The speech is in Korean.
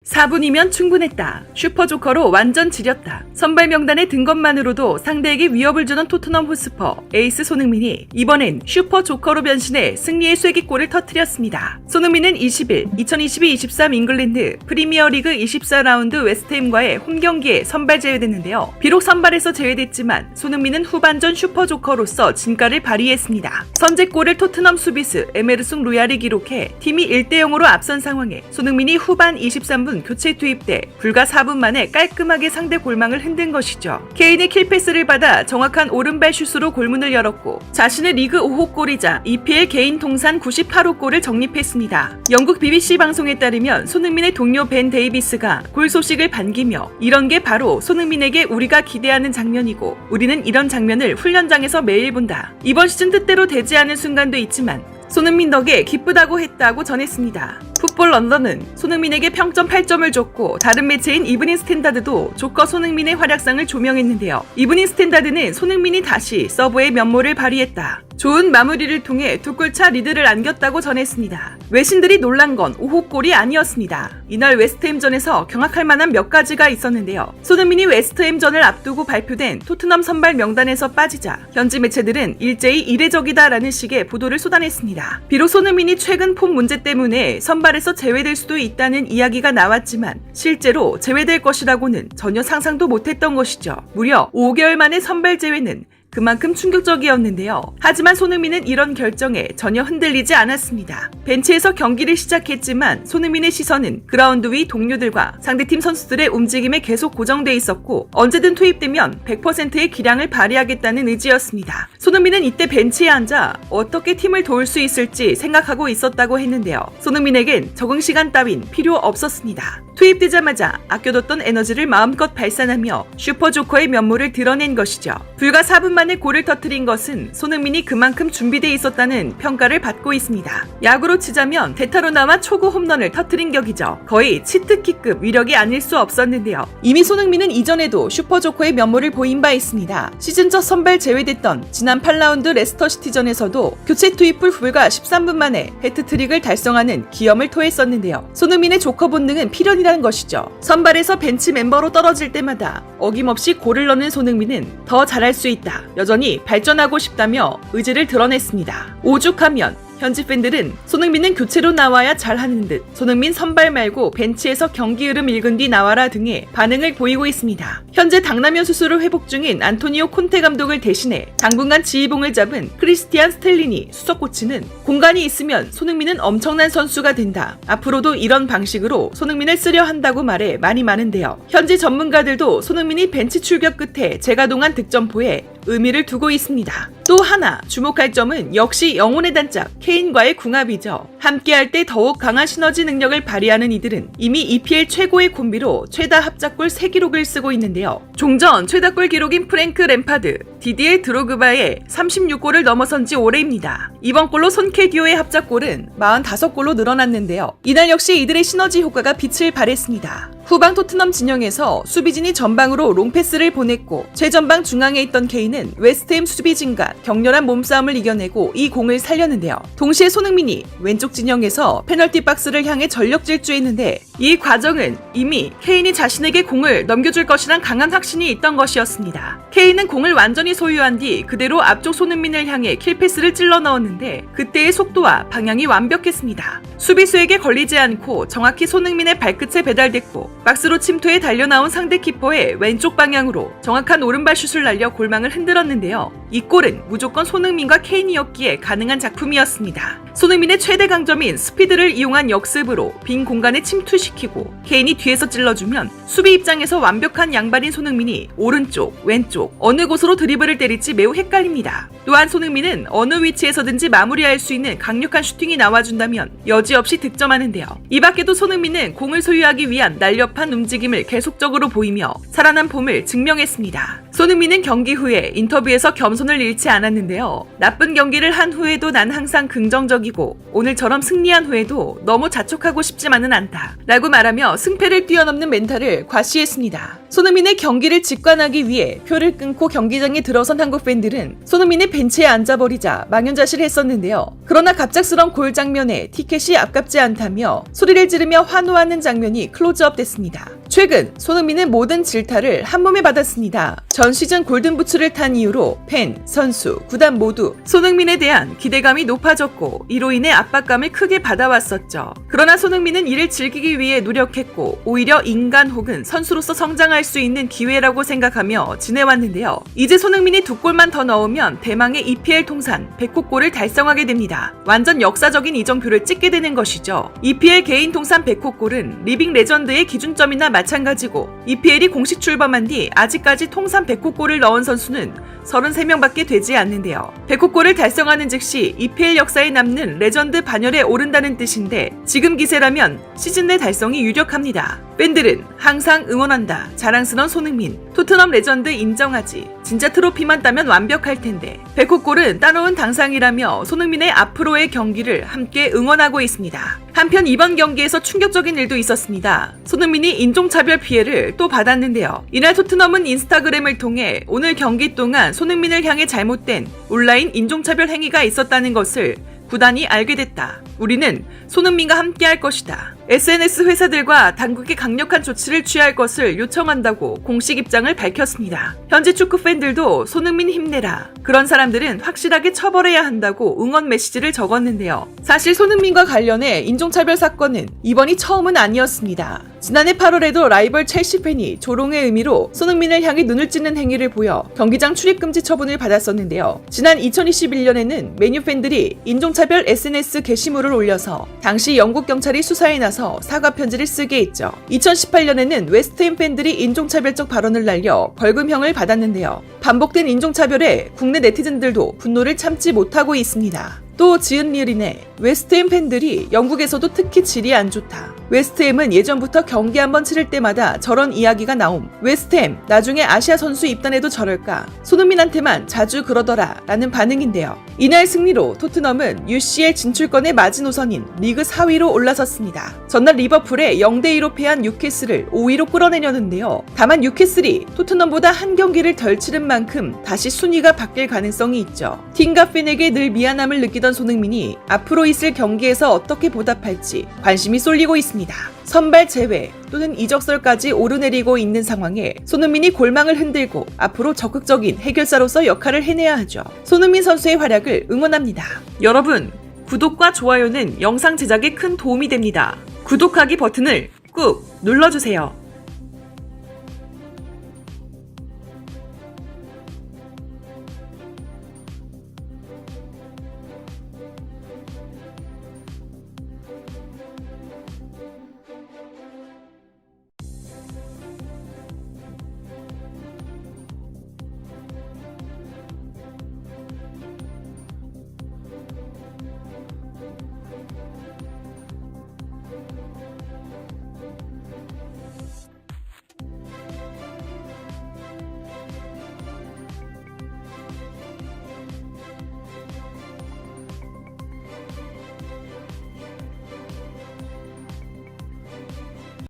4분이면 충분했다. 슈퍼조커로 완전 지렸다. 선발 명단에 든 것만으로도 상대에게 위협을 주는 토트넘 호스퍼 에이스 손흥민이 이번엔 슈퍼조커로 변신해 승리의 쐐기골을 터뜨렸습니다. 손흥민은 20일 2022-23 잉글랜드 프리미어리그 24라운드 웨스트햄과의 홈경기에 선발 제외됐는데요. 비록 선발에서 제외됐지만 손흥민은 후반전 슈퍼조커로서 진가를 발휘했습니다. 선제골을 토트넘 수비수 에메르송 로얄이 기록해 팀이 1대0으로 앞선 상황에 손흥민이 후반 23분 교체 투입돼 불과 4분 만에 깔끔하게 상대 골망을 흔든 것이죠. 케인의 킬패스를 받아 정확한 오른발 슛으로 골문을 열었고 자신의 리그 5호 골이자 EPL 개인 통산 98호 골을 적립했습니다. 영국 BBC 방송에 따르면 손흥민의 동료 벤 데이비스가 골 소식을 반기며 이런 게 바로 손흥민에게 우리가 기대하는 장면이고 우리는 이런 장면을 훈련장에서 매일 본다. 이번 시즌 뜻대로 되지 않은 순간도 있지만 손흥민 덕에 기쁘다고 했다고 전했습니다. 풋볼 런던은 손흥민에게 평점 8점을 줬고 다른 매체인 이브닝 스탠다드도 조커 손흥민의 활약상을 조명했는데요. 이브닝 스탠다드는 손흥민이 다시 서브의 면모를 발휘했다. 좋은 마무리를 통해 두 골차 리드를 안겼다고 전했습니다. 외신들이 놀란 건 5호 골이 아니었습니다. 이날 웨스트햄전에서 경악할 만한 몇 가지가 있었는데요. 손흥민이 웨스트햄전을 앞두고 발표된 토트넘 선발 명단에서 빠지자 현지 매체들은 일제히 이례적이다라는 식의 보도를 쏟아냈습니다. 비록 손흥민이 최근 폼 문제 때문에 선발에서 제외될 수도 있다는 이야기가 나왔지만 실제로 제외될 것이라고는 전혀 상상도 못했던 것이죠. 무려 5개월 만에 선발 제외는 그만큼 충격적이었는데요. 하지만 손흥민은 이런 결정에 전혀 흔들리지 않았습니다. 벤치에서 경기를 시작했지만 손흥민의 시선은 그라운드 위 동료들과 상대팀 선수들의 움직임에 계속 고정돼 있었고 언제든 투입되면 100%의 기량을 발휘하겠다는 의지였습니다. 손흥민은 이때 벤치에 앉아 어떻게 팀을 도울 수 있을지 생각하고 있었다고 했는데요. 손흥민에겐 적응 시간 따윈 필요 없었습니다. 투입되자마자 아껴뒀던 에너지를 마음껏 발산하며 슈퍼조커의 면모를 드러낸 것이죠. 불과 4분 만에 골을 터뜨린 것은 손흥민이 그만큼 준비돼 있었다는 평가를 받고 있습니다. 야구로 치자면 데타로나와 초구 홈런을 터뜨린 격이죠. 거의 치트키급 위력이 아닐 수 없었는데요. 이미 손흥민은 이전에도 슈퍼조커의 면모를 보인 바 있습니다. 시즌 첫 선발 제외됐던 지난 8라운드 레스터시티전에서도 교체 투입 후 불과 13분 만에 해트트릭을 달성하는 기염을 토했었는데요. 손흥민의 조커 본능은 필연이라는 것이죠. 선발에서 벤치 멤버로 떨어질 때마다 어김없이 골을 넣는 손흥민은 더 잘할 수 있다. 여전히 발전하고 싶다며 의지를 드러냈습니다. 오죽하면 현지 팬들은 손흥민은 교체로 나와야 잘하는 듯 손흥민 선발 말고 벤치에서 경기 흐름 읽은 뒤 나와라 등의 반응을 보이고 있습니다. 현재 당나면 수술을 회복 중인 안토니오 콘테 감독을 대신해 당분간 지휘봉을 잡은 크리스티안 스텔리니 수석 코치는 공간이 있으면 손흥민은 엄청난 선수가 된다. 앞으로도 이런 방식으로 손흥민을 쓰려 한다고 말해 말이 많은데요. 현지 전문가들도 손흥민이 벤치 출격 끝에 재가동한 득점포에 의미를 두고 있습니다. 또 하나 주목할 점은 역시 영혼의 단짝 케인과의 궁합이죠. 함께할 때 더욱 강한 시너지 능력을 발휘하는 이들은 이미 EPL 최고의 콤비로 최다 합작골 3기록을 쓰고 있는데요. 종전 최다골 기록인 프랭크 램파드, 디디에 드로그바의 36골을 넘어선 지 오래입니다. 이번 골로 손케 듀오의 합작골은 45골로 늘어났는데요. 이날 역시 이들의 시너지 효과가 빛을 발했습니다. 후방 토트넘 진영에서 수비진이 전방으로 롱패스를 보냈고 최전방 중앙에 있던 케인은 웨스트햄 수비진과 격렬한 몸싸움을 이겨내고 이 공을 살렸는데요. 동시에 손흥민이 왼쪽 진영에서 페널티 박스를 향해 전력 질주했는데 이 과정은 이미 케인이 자신에게 공을 넘겨줄 것이란 강한 확신이 있던 것이었습니다. 케인은 공을 완전히 소유한 뒤 그대로 앞쪽 손흥민을 향해 킬패스를 찔러 넣었는데 그때의 속도와 방향이 완벽했습니다. 수비수에게 걸리지 않고 정확히 손흥민의 발끝에 배달됐고 박스로 침투해 달려나온 상대 키퍼의 왼쪽 방향으로 정확한 오른발 슛을 날려 골망을 흔들었는데요. 이 골은 무조건 손흥민과 케인이었기에 가능한 작품이었습니다. 손흥민의 최대 강점인 스피드를 이용한 역습으로 빈 공간에 침투시키고 케인이 뒤에서 찔러주면 수비 입장에서 완벽한 양발인 손흥민이 오른쪽, 왼쪽 어느 곳으로 드리블을 때릴지 매우 헷갈립니다. 또한 손흥민은 어느 위치에서든지 마무리할 수 있는 강력한 슈팅이 나와준다면 여지없이 득점하는데요. 이 밖에도 손흥민은 공을 소유하기 위한 날렵한 움직임을 계속적으로 보이며 살아난 폼을 증명했습니다. 손흥민은 경기 후에 인터뷰에서 겸손을 잃지 않았는데요. 나쁜 경기를 한 후에도 난 항상 긍정적이고 오늘처럼 승리한 후에도 너무 자촉하고 싶지만은 않다 라고 말하며 승패를 뛰어넘는 멘탈을 과시했습니다. 손흥민의 경기를 직관하기 위해 표를 끊고 경기장에 들어선 한국 팬들은 손흥민의 벤치에 앉아버리자 망연자실했었는데요. 그러나 갑작스런 골 장면에 티켓이 아깝지 않다며 소리를 지르며 환호하는 장면이 클로즈업 됐습니다. 최근 손흥민은 모든 질타를 한몸에 받았습니다. 전 시즌 골든부츠를 탄 이후로 팬, 선수, 구단 모두 손흥민에 대한 기대감이 높아졌고 이로 인해 압박감을 크게 받아왔었죠. 그러나 손흥민은 이를 즐기기 위해 노력했고 오히려 인간 혹은 선수로서 성장할 수 있는 기회라고 생각하며 지내왔는데요. 이제 손흥민이 2골만 더 넣으면 대망의 EPL 통산 100호 골을 달성하게 됩니다. 완전 역사적인 이정표를 찍게 되는 것이죠. EPL 개인 통산 100호 골은 리빙 레전드의 기준점이나 마찬가지고 EPL이 공식 출범한 뒤 아직까지 통산 100호 골을 넣은 선수는 33명밖에 되지 않는데요. 100호 골을 달성하는 즉시 EPL 역사에 남는 레전드 반열에 오른다는 뜻인데 지금 기세라면 시즌 내 달성이 유력합니다. 팬들은 항상 응원한다. 자랑스러운 손흥민. 토트넘 레전드 인정하지. 진짜 트로피만 따면 완벽할 텐데. 100호 골은 따놓은 당상이라며 손흥민의 앞으로의 경기를 함께 응원하고 있습니다. 한편 이번 경기에서 충격적인 일도 있었습니다. 손흥민이 인종차별 피해를 또 받았는데요. 이날 토트넘은 인스타그램을 통해 오늘 경기 동안 손흥민을 향해 잘못된 온라인 인종차별 행위가 있었다는 것을 구단이 알게 됐다. 우리는 손흥민과 함께 할 것이다. SNS 회사들과 당국이 강력한 조치를 취할 것을 요청한다고 공식 입장을 밝혔습니다. 현지 축구 팬들도 손흥민 힘내라. 그런 사람들은 확실하게 처벌해야 한다고 응원 메시지를 적었는데요. 사실 손흥민과 관련해 인종차별 사건은 이번이 처음은 아니었습니다. 지난해 8월에도 라이벌 첼시 팬이 조롱의 의미로 손흥민을 향해 눈을 찢는 행위를 보여 경기장 출입금지 처분을 받았었는데요. 지난 2021년에는 메뉴 팬들이 인종차별 SNS 게시물을 올려서 당시 영국 경찰이 수사에 나서 사과 편지를 쓰게 했죠. 2018년에는 웨스트햄 팬들이 인종차별적 발언을 날려 벌금형을 받았는데요. 반복된 인종차별에 국내 네티즌들도 분노를 참지 못하고 있습니다. 또 지은 리을이네. 웨스트햄 팬들이 영국에서도 특히 질이 안 좋다. 웨스트햄은 예전부터 경기 한번 치를 때마다 저런 이야기가 나옴. 웨스트햄 나중에 아시아 선수 입단해도 저럴까. 손흥민한테만 자주 그러더라 라는 반응인데요. 이날 승리로 토트넘은 UCL 진출권의 마지노선인 리그 4위로 올라섰습니다. 전날 리버풀에 0대2로 패한 뉴캐슬을 5위로 끌어내려는데요. 다만 뉴캐슬이 토트넘보다 한 경기를 덜 치른 만큼 다시 순위가 바뀔 가능성이 있죠. 팀과 팬에게 늘 미안함을 느끼던 손흥민이 앞으로 있을 경기에서 어떻게 보답할지 관심이 쏠리고 있습니다. 선발 제외 또는 이적설까지 오르내리고 있는 상황에 손흥민이 골망을 흔들고 앞으로 적극적인 해결사로서 역할을 해내야 하죠. 손흥민 선수의 활약을 응원합니다. 여러분, 구독과 좋아요는 영상 제작에 큰 도움이 됩니다. 구독하기 버튼을 꾹 눌러주세요.